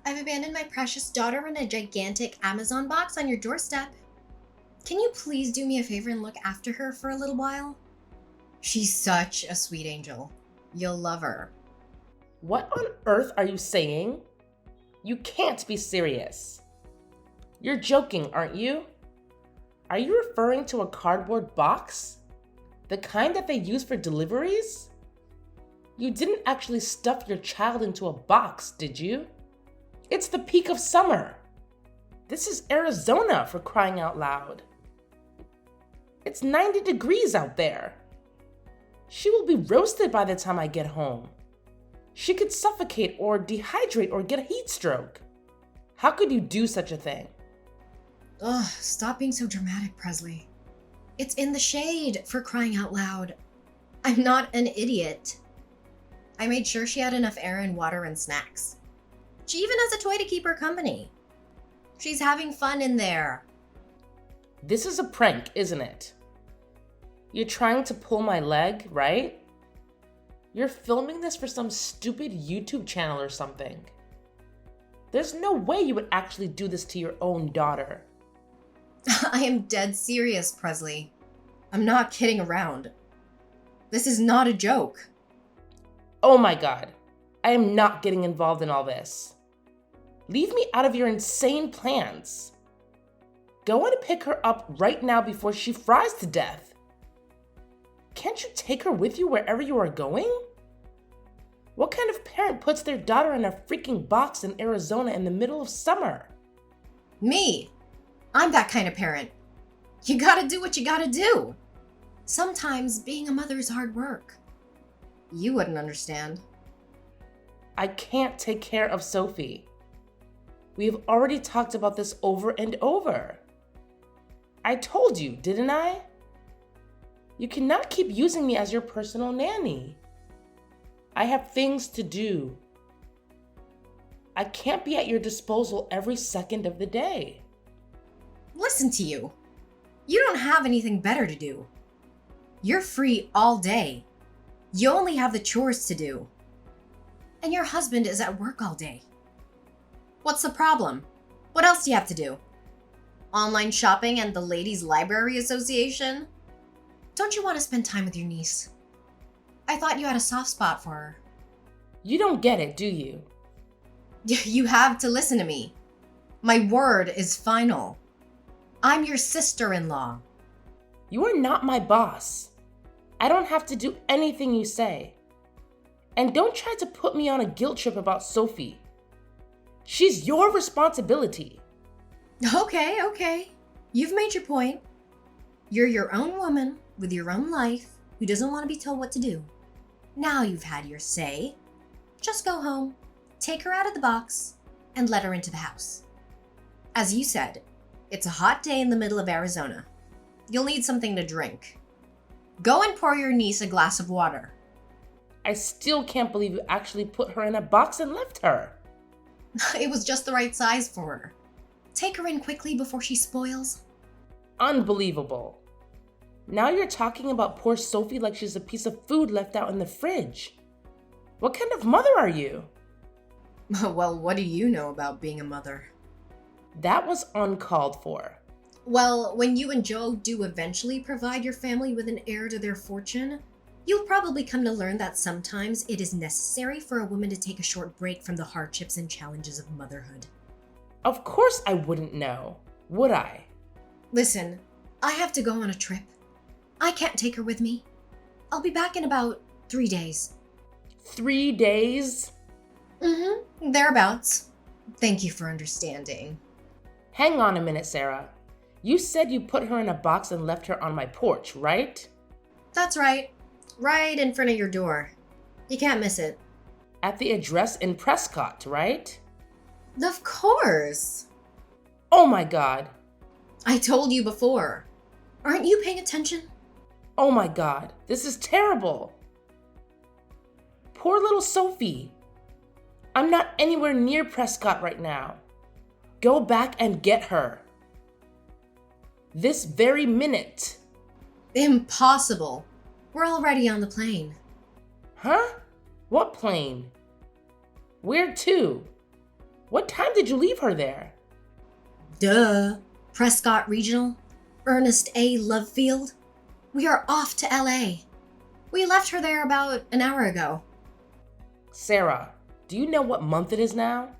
I've abandoned my precious daughter in a gigantic Amazon box on your doorstep. Can you please do me a favor and look after her for a little while? She's such a sweet angel. You'll love her. What on earth are you saying? You can't be serious. You're joking, aren't you? Are you referring to a cardboard box? The kind that they use for deliveries? You didn't actually stuff your child into a box, did you? It's the peak of summer. This is Arizona, for crying out loud. It's 90 degrees out there. She will be roasted by the time I get home. She could suffocate or dehydrate or get a heat stroke. How could you do such a thing? Ugh, stop being so dramatic, Presley. It's in the shade, for crying out loud. I'm not an idiot. I made sure she had enough air and water and snacks. She even has a toy to keep her company. She's having fun in there. This is a prank, isn't it? You're trying to pull my leg, right? You're filming this for some stupid YouTube channel or something. There's no way you would actually do this to your own daughter. I am dead serious, Presley. I'm not kidding around. This is not a joke. Oh my God, I am not getting involved in all this. Leave me out of your insane plans. Go and pick her up right now before she fries to death. Can't you take her with you wherever you are going? What kind of parent puts their daughter in a freaking box in Arizona in the middle of summer? Me. I'm that kind of parent. You gotta do what you gotta do. Sometimes being a mother is hard work. You wouldn't understand. I can't take care of Sophie. We have already talked about this over and over. I told you, didn't I? You cannot keep using me as your personal nanny. I have things to do. I can't be at your disposal every second of the day. Listen to you. You don't have anything better to do. You're free all day. You only have the chores to do. And your husband is at work all day. What's the problem? What else do you have to do? Online shopping and the Ladies' Library Association? Don't you want to spend time with your niece? I thought you had a soft spot for her. You don't get it, do you? You have to listen to me. My word is final. I'm your sister-in-law. You are not my boss. I don't have to do anything you say. And don't try to put me on a guilt trip about Sophie. She's your responsibility. Okay. You've made your point. You're your own woman with your own life who doesn't want to be told what to do. Now you've had your say. Just go home, take her out of the box, and let her into the house. As you said, it's a hot day in the middle of Arizona. You'll need something to drink. Go and pour your niece a glass of water. I still can't believe you actually put her in a box and left her. It was just the right size for her. Take her in quickly before she spoils. Unbelievable. Now you're talking about poor Sophie like she's a piece of food left out in the fridge. What kind of mother are you? Well, what do you know about being a mother? That was uncalled for. Well, when you and Joe do eventually provide your family with an heir to their fortune, you'll probably come to learn that sometimes it is necessary for a woman to take a short break from the hardships and challenges of motherhood. Of course I wouldn't know, would I? Listen, I have to go on a trip. I can't take her with me. I'll be back in about 3 days. 3 days? Thereabouts. Thank you for understanding. Hang on a minute, Sarah. You said you put her in a box and left her on my porch, right? That's right. Right in front of your door. You can't miss it. At the address in Prescott, right? Of course. Oh my God. I told you before. Aren't you paying attention? Oh my God, this is terrible. Poor little Sophie. I'm not anywhere near Prescott right now. Go back and get her. This very minute. Impossible. We're already on the plane. Huh? What plane? Where to? What time did you leave her there? Duh. Prescott Regional. Ernest A. Lovefield. We are off to LA. We left her there about an hour ago. Sarah, do you know what month it is now?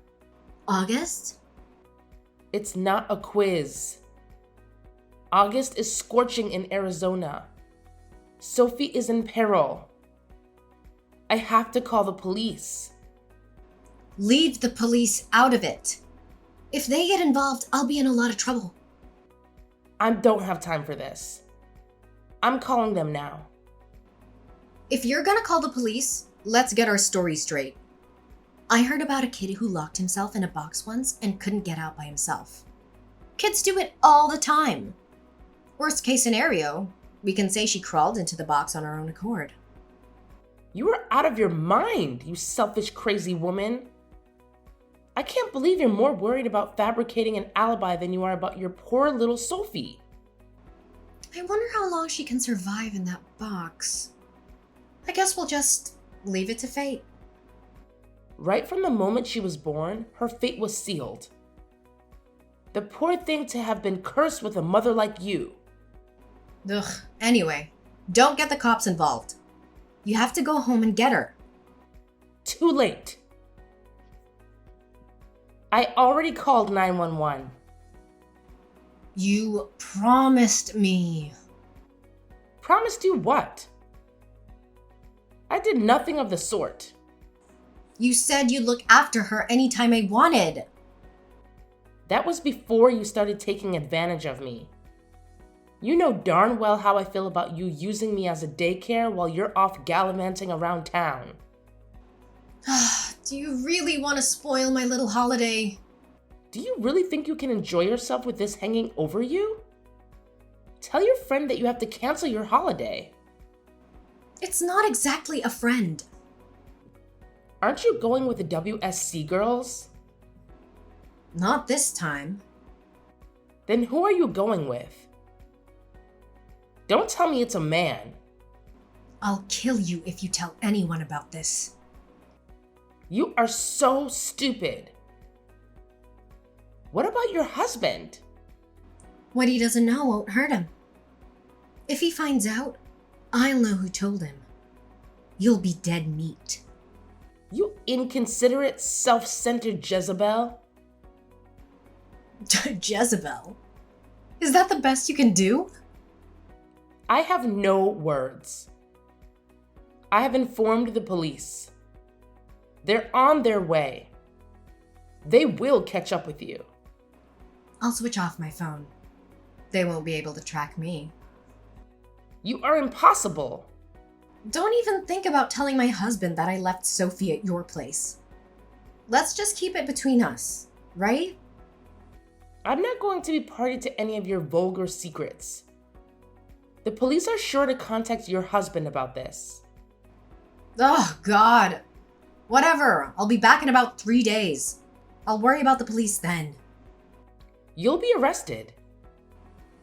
August? It's not a quiz. August is scorching in Arizona. Sophie is in peril. I have to call the police. Leave the police out of it. If they get involved, I'll be in a lot of trouble. I don't have time for this. I'm calling them now. If you're gonna call the police, let's get our story straight. I heard about a kid who locked himself in a box once and couldn't get out by himself. Kids do it all the time. Worst case scenario, we can say she crawled into the box on her own accord. You are out of your mind, you selfish, crazy woman. I can't believe you're more worried about fabricating an alibi than you are about your poor little Sophie. I wonder how long she can survive in that box. I guess we'll just leave it to fate. Right from the moment she was born, her fate was sealed. The poor thing to have been cursed with a mother like you. Ugh, anyway, don't get the cops involved. You have to go home and get her. Too late. I already called 911. You promised me. Promised you what? I did nothing of the sort. You said you'd look after her anytime I wanted. That was before you started taking advantage of me. You know darn well how I feel about you using me as a daycare while you're off gallivanting around town. Do you really want to spoil my little holiday? Do you really think you can enjoy yourself with this hanging over you? Tell your friend that you have to cancel your holiday. It's not exactly a friend. Aren't you going with the WSC girls? Not this time. Then who are you going with? Don't tell me it's a man. I'll kill you if you tell anyone about this. You are so stupid. What about your husband? What he doesn't know won't hurt him. If he finds out, I'll know who told him. You'll be dead meat. You inconsiderate, self-centered Jezebel. Jezebel? Is that the best you can do? I have no words. I have informed the police. They're on their way. They will catch up with you. I'll switch off my phone. They won't be able to track me. You are impossible. Don't even think about telling my husband that I left Sophie at your place. Let's just keep it between us, right? I'm not going to be party to any of your vulgar secrets. The police are sure to contact your husband about this. Oh, God. Whatever. I'll be back in about 3 days. I'll worry about the police then. You'll be arrested.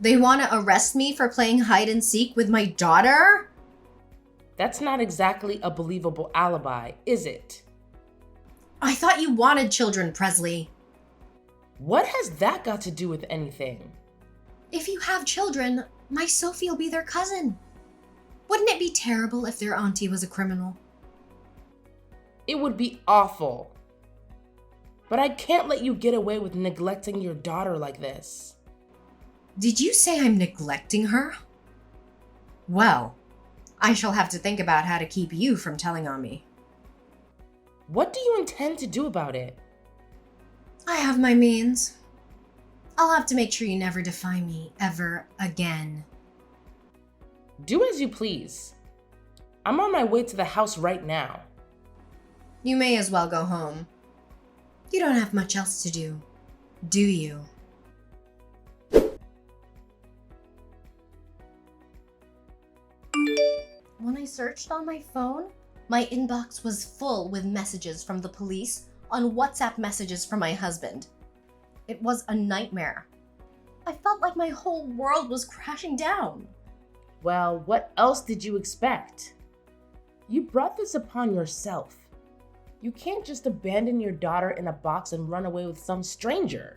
They want to arrest me for playing hide and seek with my daughter? That's not exactly a believable alibi, is it? I thought you wanted children, Presley. What has that got to do with anything? If you have children, my Sophie will be their cousin. Wouldn't it be terrible if their auntie was a criminal? It would be awful. But I can't let you get away with neglecting your daughter like this. Did you say I'm neglecting her? Well, I shall have to think about how to keep you from telling on me. What do you intend to do about it? I have my means. I'll have to make sure you never defy me ever again. Do as you please. I'm on my way to the house right now. You may as well go home. You don't have much else to do you? When I searched on my phone, my inbox was full with messages from the police on WhatsApp messages from my husband. It was a nightmare. I felt like my whole world was crashing down. Well, what else did you expect? You brought this upon yourself. You can't just abandon your daughter in a box and run away with some stranger.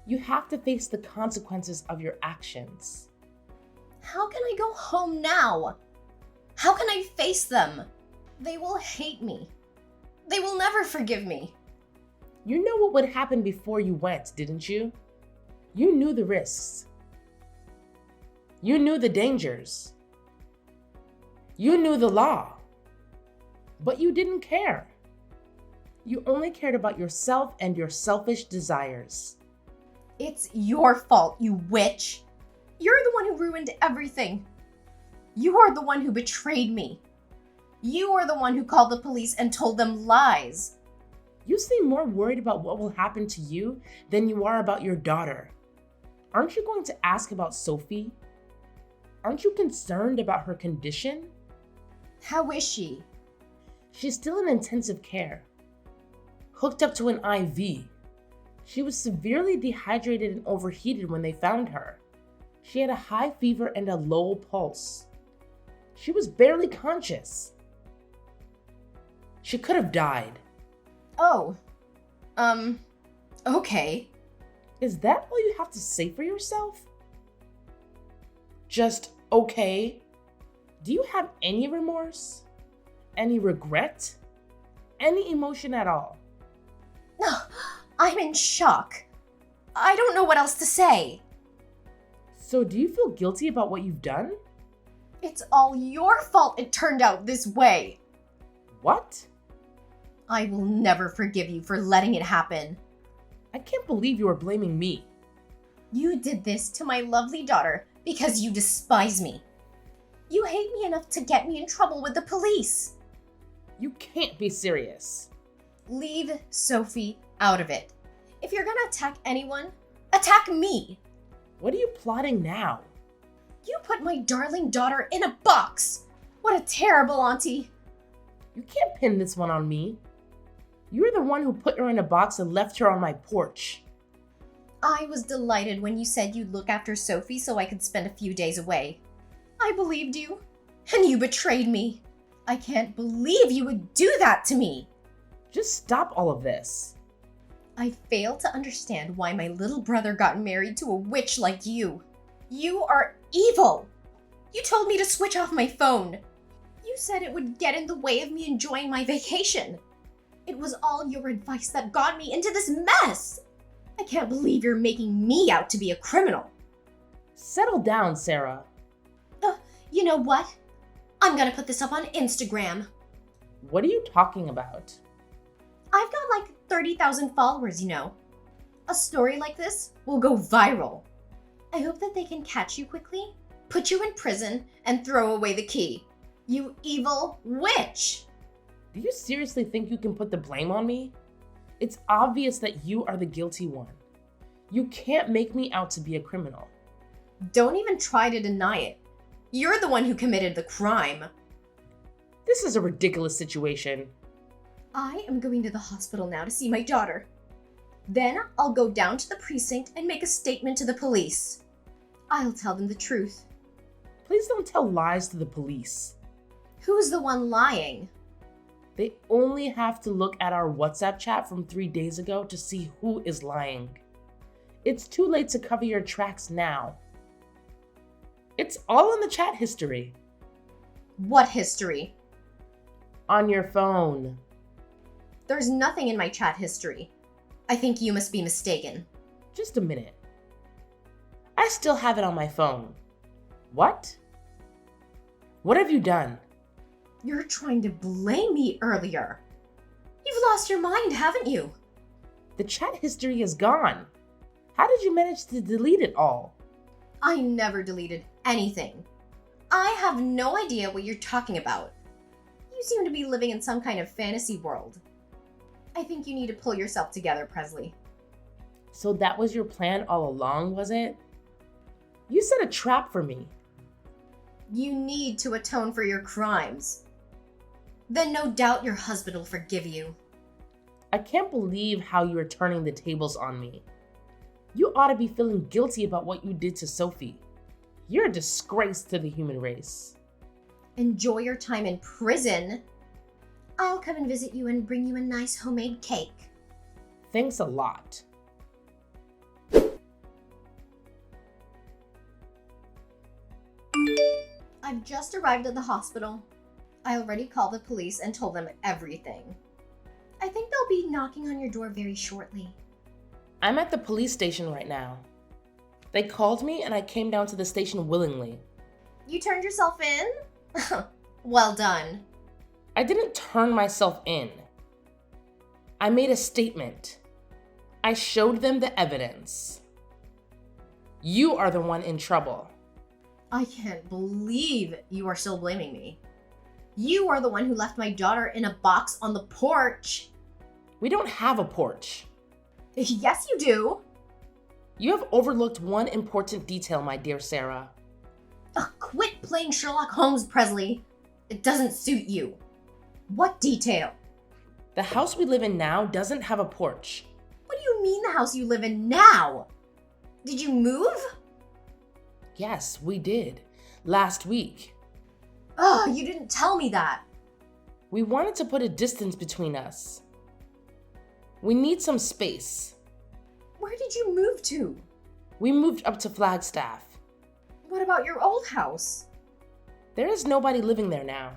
You have to face the consequences of your actions. How can I go home now? How can I face them? They will hate me. They will never forgive me. You know what would happen before you went, didn't you? You knew the risks. You knew the dangers. You knew the law. But you didn't care. You only cared about yourself and your selfish desires. It's your fault, you witch. You're the one who ruined everything. You are the one who betrayed me. You are the one who called the police and told them lies. You seem more worried about what will happen to you than you are about your daughter. Aren't you going to ask about Sophie? Aren't you concerned about her condition? How is she? She's still in intensive care, hooked up to an IV. She was severely dehydrated and overheated when they found her. She had a high fever and a low pulse. She was barely conscious. She could have died. Oh, okay. Is that all you have to say for yourself? Just okay? Do you have any remorse? Any regret? Any emotion at all? No, I'm in shock. I don't know what else to say. So do you feel guilty about what you've done? It's all your fault it turned out this way. What? I will never forgive you for letting it happen. I can't believe you are blaming me. You did this to my lovely daughter because you despise me. You hate me enough to get me in trouble with the police. You can't be serious. Leave Sophie out of it. If you're gonna attack anyone, attack me. What are you plotting now? You put my darling daughter in a box. What a terrible auntie. You can't pin this one on me. You're the one who put her in a box and left her on my porch. I was delighted when you said you'd look after Sophie so I could spend a few days away. I believed you, and you betrayed me. I can't believe you would do that to me. Just stop all of this. I fail to understand why my little brother got married to a witch like you. You are evil. You told me to switch off my phone. You said it would get in the way of me enjoying my vacation. It was all your advice that got me into this mess. I can't believe you're making me out to be a criminal. Settle down, Sarah. You know what? I'm gonna put this up on Instagram. What are you talking about? I've got like 30,000 followers, you know. A story like this will go viral. I hope that they can catch you quickly, put you in prison, and throw away the key. You evil witch! Do you seriously think you can put the blame on me? It's obvious that you are the guilty one. You can't make me out to be a criminal. Don't even try to deny it. You're the one who committed the crime. This is a ridiculous situation. I am going to the hospital now to see my daughter. Then I'll go down to the precinct and make a statement to the police. I'll tell them the truth. Please don't tell lies to the police. Who's the one lying? They only have to look at our WhatsApp chat from 3 days ago to see who is lying. It's too late to cover your tracks now. It's all in the chat history. What history? On your phone. There's nothing in my chat history. I think you must be mistaken. Just a minute. I still have it on my phone. What? What have you done? You're trying to blame me earlier. You've lost your mind, haven't you? The chat history is gone. How did you manage to delete it all? I never deleted anything. I have no idea what you're talking about. You seem to be living in some kind of fantasy world. I think you need to pull yourself together, Presley. So that was your plan all along, was it? You set a trap for me. You need to atone for your crimes. Then no doubt your husband will forgive you. I can't believe how you are turning the tables on me. You ought to be feeling guilty about what you did to Sophie. You're a disgrace to the human race. Enjoy your time in prison. I'll come and visit you and bring you a nice homemade cake. Thanks a lot. I've just arrived at the hospital. I already called the police and told them everything. I think they'll be knocking on your door very shortly. I'm at the police station right now. They called me and I came down to the station willingly. You turned yourself in? Well done. I didn't turn myself in. I made a statement. I showed them the evidence. You are the one in trouble. I can't believe you are still blaming me. You are the one who left my daughter in a box on the porch. We don't have a porch. Yes, you do. You have overlooked one important detail, my dear Sarah. Quit playing Sherlock Holmes, Presley. It doesn't suit you. What detail? The house we live in now doesn't have a porch. What do you mean the house you live in now? Did you move? Yes, we did. Last week. You didn't tell me that. We wanted to put a distance between us. We need some space. Where did you move to? We moved up to Flagstaff. What about your old house? There is nobody living there now.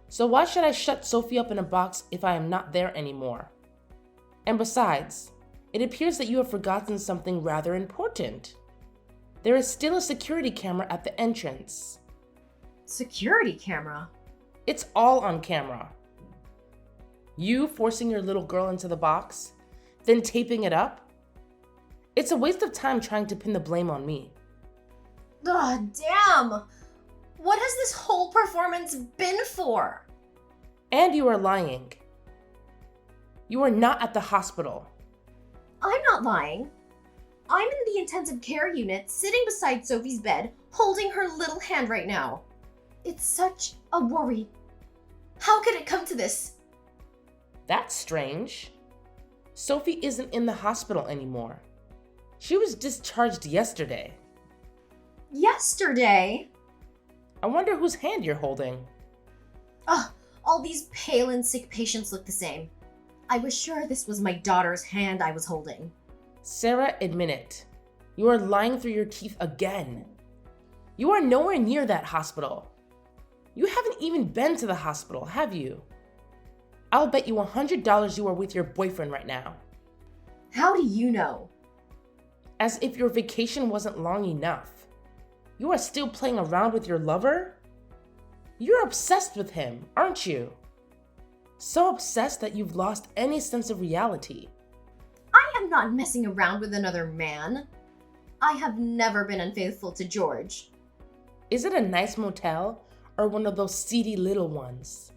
So why should I shut Sophie up in a box if I am not there anymore? And besides, it appears that you have forgotten something rather important. There is still a security camera at the entrance. Security camera? It's all on camera. You forcing your little girl into the box, then taping it up? It's a waste of time trying to pin the blame on me. Ugh, damn! What has this whole performance been for? And you are lying. You are not at the hospital. I'm not lying. I'm in the intensive care unit, sitting beside Sophie's bed, holding her little hand right now. It's such a worry. How could it come to this? That's strange. Sophie isn't in the hospital anymore. She was discharged yesterday. Yesterday? I wonder whose hand you're holding. Ugh, all these pale and sick patients look the same. I was sure this was my daughter's hand I was holding. Sarah, admit it. You are lying through your teeth again. You are nowhere near that hospital. You haven't even been to the hospital, have you? I'll bet you $100 you are with your boyfriend right now. How do you know? As if your vacation wasn't long enough. You are still playing around with your lover? You're obsessed with him, aren't you? So obsessed that you've lost any sense of reality. I am not messing around with another man. I have never been unfaithful to George. Is it a nice motel or one of those seedy little ones?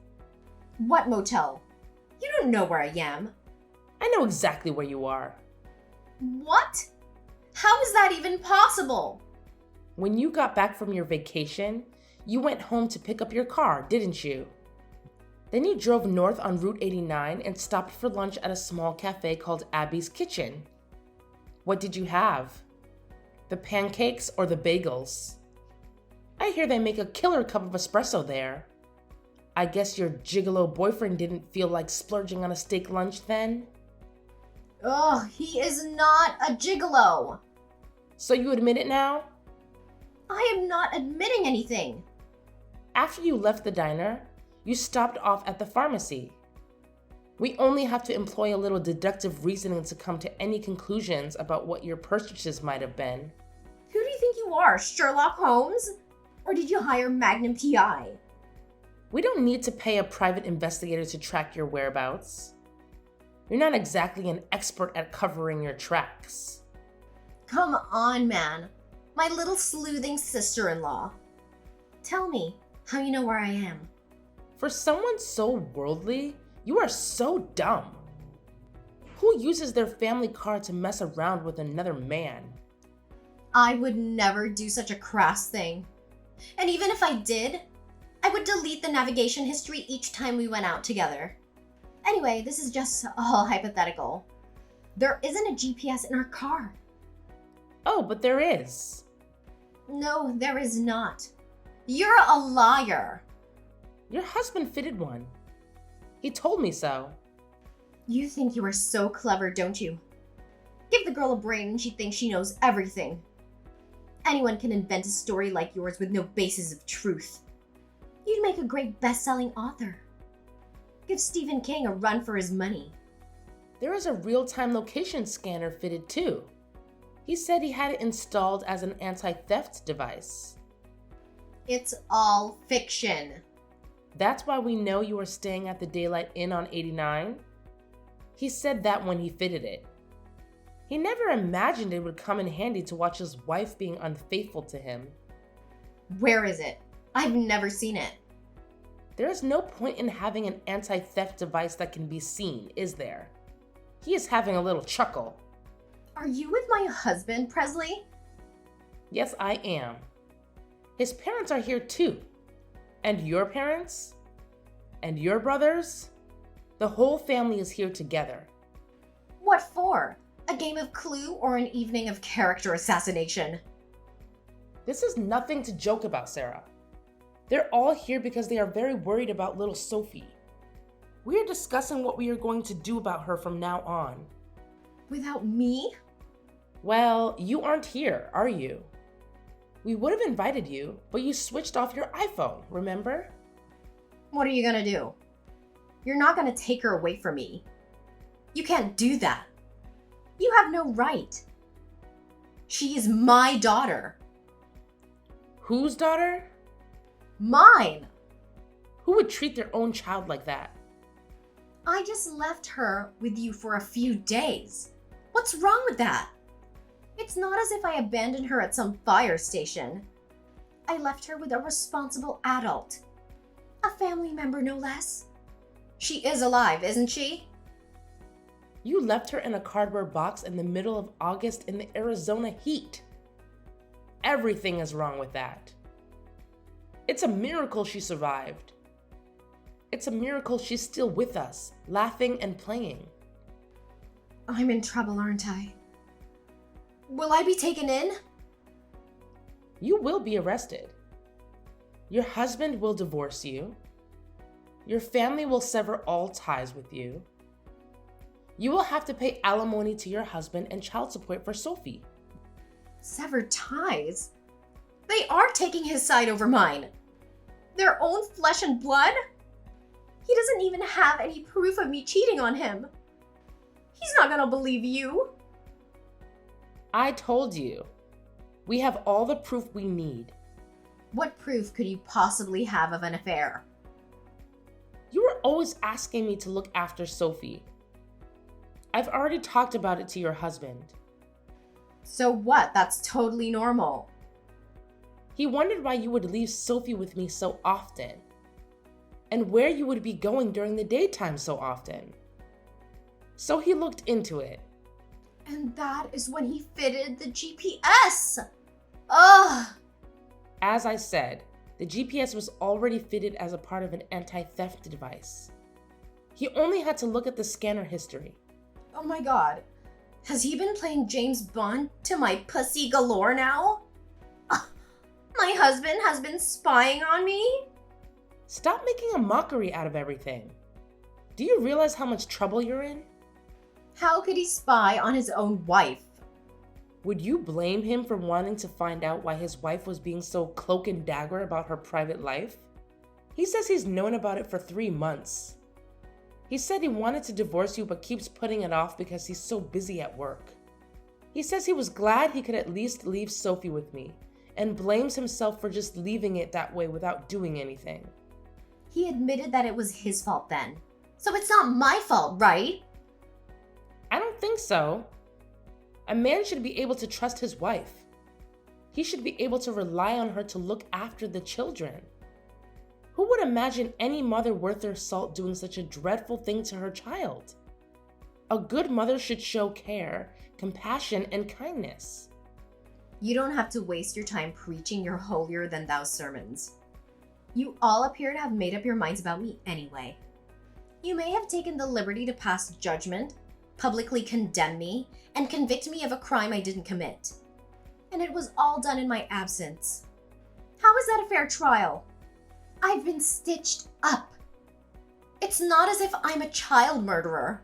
What motel? You don't know where I am. I know exactly where you are. What? How is that even possible? When you got back from your vacation, you went home to pick up your car, didn't you? Then you drove north on Route 89 and stopped for lunch at a small cafe called Abby's Kitchen. What did you have? The pancakes or the bagels? I hear they make a killer cup of espresso there. I guess your gigolo boyfriend didn't feel like splurging on a steak lunch then? Ugh, he is not a gigolo. So you admit it now? I am not admitting anything. After you left the diner, you stopped off at the pharmacy. We only have to employ a little deductive reasoning to come to any conclusions about what your purchases might have been. Who do you think you are, Sherlock Holmes? Or did you hire Magnum PI? We don't need to pay a private investigator to track your whereabouts. You're not exactly an expert at covering your tracks. Come on, man. My little sleuthing sister-in-law. Tell me how you know where I am. For someone so worldly, you are so dumb. Who uses their family car to mess around with another man? I would never do such a crass thing. And even if I did, I would delete the navigation history each time we went out together. Anyway, this is just all hypothetical. There isn't a GPS in our car. Oh, but there is. No, there is not. You're a liar. Your husband fitted one. He told me so. You think you are so clever, don't you? Give the girl a brain and she thinks she knows everything. Anyone can invent a story like yours with no basis of truth. You'd make a great best-selling author. Give Stephen King a run for his money. There is a real-time location scanner fitted too. He said he had it installed as an anti-theft device. It's all fiction. That's why we know you are staying at the Daylight Inn on 89. He said that when he fitted it. He never imagined it would come in handy to watch his wife being unfaithful to him. Where is it? I've never seen it. There is no point in having an anti-theft device that can be seen, is there? He is having a little chuckle. Are you with my husband, Presley? Yes, I am. His parents are here too. And your parents? And your brothers? The whole family is here together. What for? A game of Clue or an evening of character assassination? This is nothing to joke about, Sarah. They're all here because they are very worried about little Sophie. We are discussing what we are going to do about her from now on. Without me? Well, you aren't here, are you? We would have invited you, but you switched off your iPhone, remember? What are you gonna do? You're not gonna take her away from me. You can't do that. You have no right. She is my daughter. Whose daughter? Mine. Who would treat their own child like that? I just left her with you for a few days. What's wrong with that? It's not as if I abandoned her at some fire station. I left her with a responsible adult. A family member, no less. She is alive, isn't she? You left her in a cardboard box in the middle of August in the Arizona heat. Everything is wrong with that. It's a miracle she survived. It's a miracle she's still with us, laughing and playing. I'm in trouble, aren't I? Will I be taken in? You will be arrested. Your husband will divorce you. Your family will sever all ties with you. You will have to pay alimony to your husband and child support for Sophie. Severed ties? They are taking his side over mine. Their own flesh and blood? He doesn't even have any proof of me cheating on him. He's not gonna believe you. I told you. We have all the proof we need. What proof could you possibly have of an affair? You were always asking me to look after Sophie. I've already talked about it to your husband. So what? That's totally normal. He wondered why you would leave Sophie with me so often, and where you would be going during the daytime so often. So he looked into it. And that is when he fitted the GPS. Ugh! As I said, the GPS was already fitted as a part of an anti-theft device. He only had to look at the scanner history. Oh my god. Has he been playing James Bond to my pussy galore now? My husband has been spying on me? Stop making a mockery out of everything. Do you realize how much trouble you're in? How could he spy on his own wife? Would you blame him for wanting to find out why his wife was being so cloak and dagger about her private life? He says he's known about it for 3 months. He said he wanted to divorce you but keeps putting it off because he's so busy at work. He says he was glad he could at least leave Sophie with me and blames himself for just leaving it that way without doing anything. He admitted that it was his fault then. So it's not my fault, right? I don't think so. A man should be able to trust his wife. He should be able to rely on her to look after the children. Who would imagine any mother worth their salt doing such a dreadful thing to her child? A good mother should show care, compassion, and kindness. You don't have to waste your time preaching your holier-than-thou sermons. You all appear to have made up your minds about me anyway. You may have taken the liberty to pass judgment, publicly condemn me, and convict me of a crime I didn't commit. And it was all done in my absence. How is that a fair trial? I've been stitched up. It's not as if I'm a child murderer.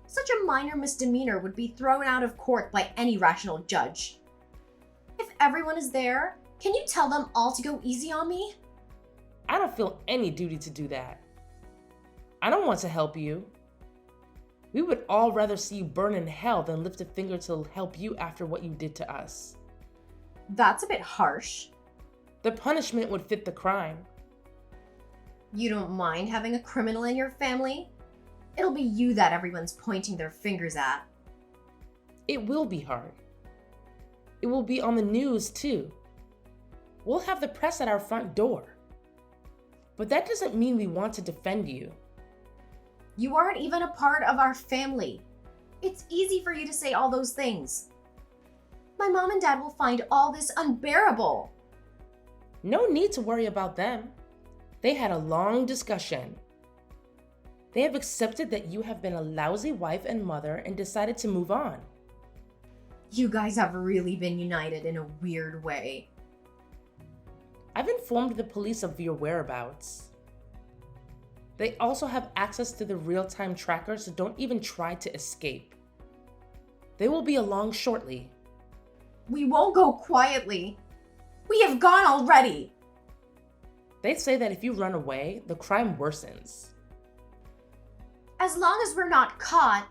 Such a minor misdemeanor would be thrown out of court by any rational judge. If everyone is there, can you tell them all to go easy on me? I don't feel any duty to do that. I don't want to help you. We would all rather see you burn in hell than lift a finger to help you after what you did to us. That's a bit harsh. The punishment would fit the crime. You don't mind having a criminal in your family? It'll be you that everyone's pointing their fingers at. It will be hard. It will be on the news too. We'll have the press at our front door. But that doesn't mean we want to defend you. You aren't even a part of our family. It's easy for you to say all those things. My mom and dad will find all this unbearable. No need to worry about them. They had a long discussion. They have accepted that you have been a lousy wife and mother and decided to move on. You guys have really been united in a weird way. I've informed the police of your whereabouts. They also have access to the real-time tracker, so don't even try to escape. They will be along shortly. We won't go quietly. We have gone already. They say that if you run away, the crime worsens. As long as we're not caught.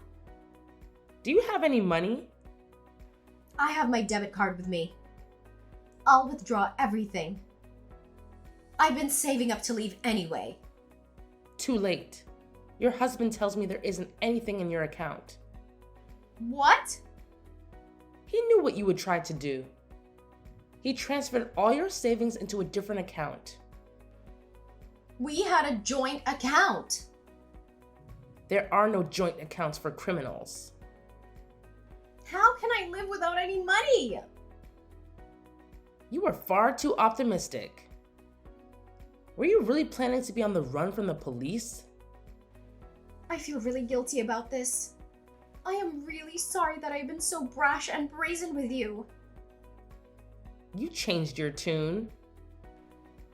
Do you have any money? I have my debit card with me. I'll withdraw everything. I've been saving up to leave anyway. Too late. Your husband tells me there isn't anything in your account. What? He knew what you would try to do. He transferred all your savings into a different account. We had a joint account. There are no joint accounts for criminals. How can I live without any money? You are far too optimistic. Were you really planning to be on the run from the police? I feel really guilty about this. I am really sorry that I've been so brash and brazen with you. You changed your tune.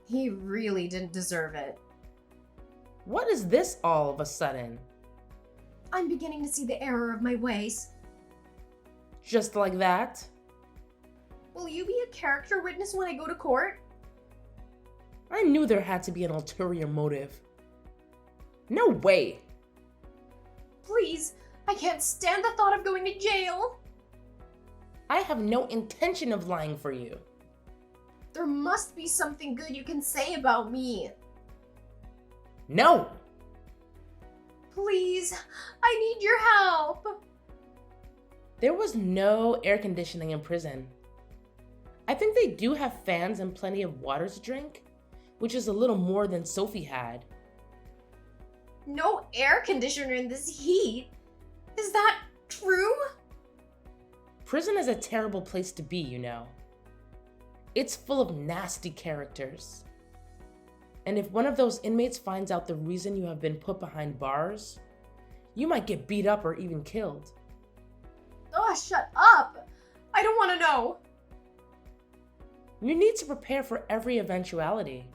He really didn't deserve it. What is this all of a sudden? I'm beginning to see the error of my ways. Just like that? Will you be a character witness when I go to court? I knew there had to be an ulterior motive. No way! Please, I can't stand the thought of going to jail. I have no intention of lying for you. There must be something good you can say about me. No! Please, I need your help. There was no air conditioning in prison. I think they do have fans and plenty of water to drink, which is a little more than Sophie had. No air conditioner in this heat. Is that true? Prison is a terrible place to be, you know. It's full of nasty characters. And if one of those inmates finds out the reason you have been put behind bars, you might get beat up or even killed. Oh, shut up. I don't want to know. You need to prepare for every eventuality.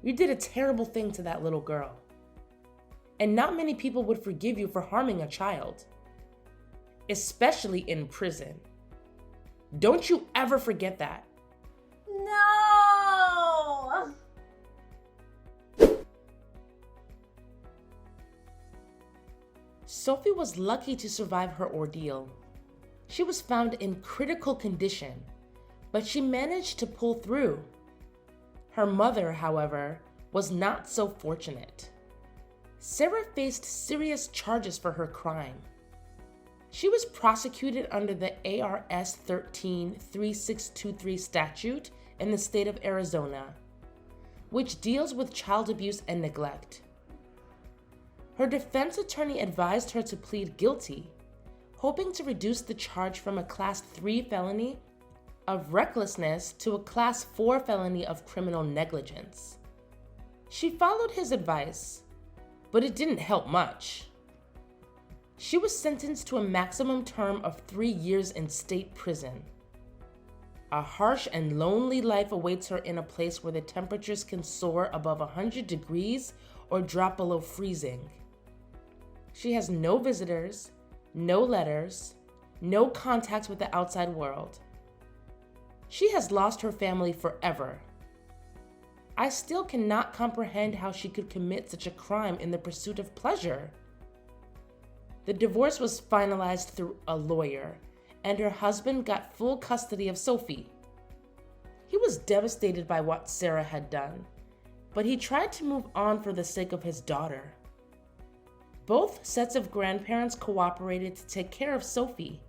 You did a terrible thing to that little girl. And not many people would forgive you for harming a child, especially in prison. Don't you ever forget that. No! Sophie was lucky to survive her ordeal. She was found in critical condition, but she managed to pull through. Her mother, however, was not so fortunate. Sarah faced serious charges for her crime. She was prosecuted under the ARS 13-3623 statute in the state of Arizona, which deals with child abuse and neglect. Her defense attorney advised her to plead guilty, hoping to reduce the charge from a Class 3 felony of recklessness to a Class 4 felony of criminal negligence. She followed his advice, but it didn't help much. She was sentenced to a maximum term of 3 years in state prison. A harsh and lonely life awaits her in a place where the temperatures can soar above 100 degrees or drop below freezing. She has no visitors, no letters, no contact with the outside world. She has lost her family forever. I still cannot comprehend how she could commit such a crime in the pursuit of pleasure. The divorce was finalized through a lawyer, and her husband got full custody of Sophie. He was devastated by what Sarah had done, but he tried to move on for the sake of his daughter. Both sets of grandparents cooperated to take care of Sophie.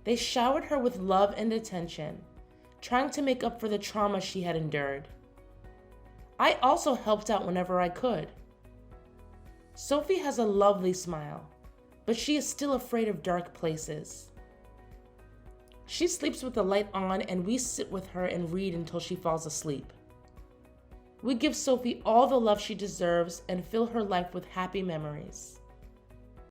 They showered her with love and attention, trying to make up for the trauma she had endured. I also helped out whenever I could. Sophie has a lovely smile, but she is still afraid of dark places. She sleeps with the light on, and we sit with her and read until she falls asleep. We give Sophie all the love she deserves and fill her life with happy memories.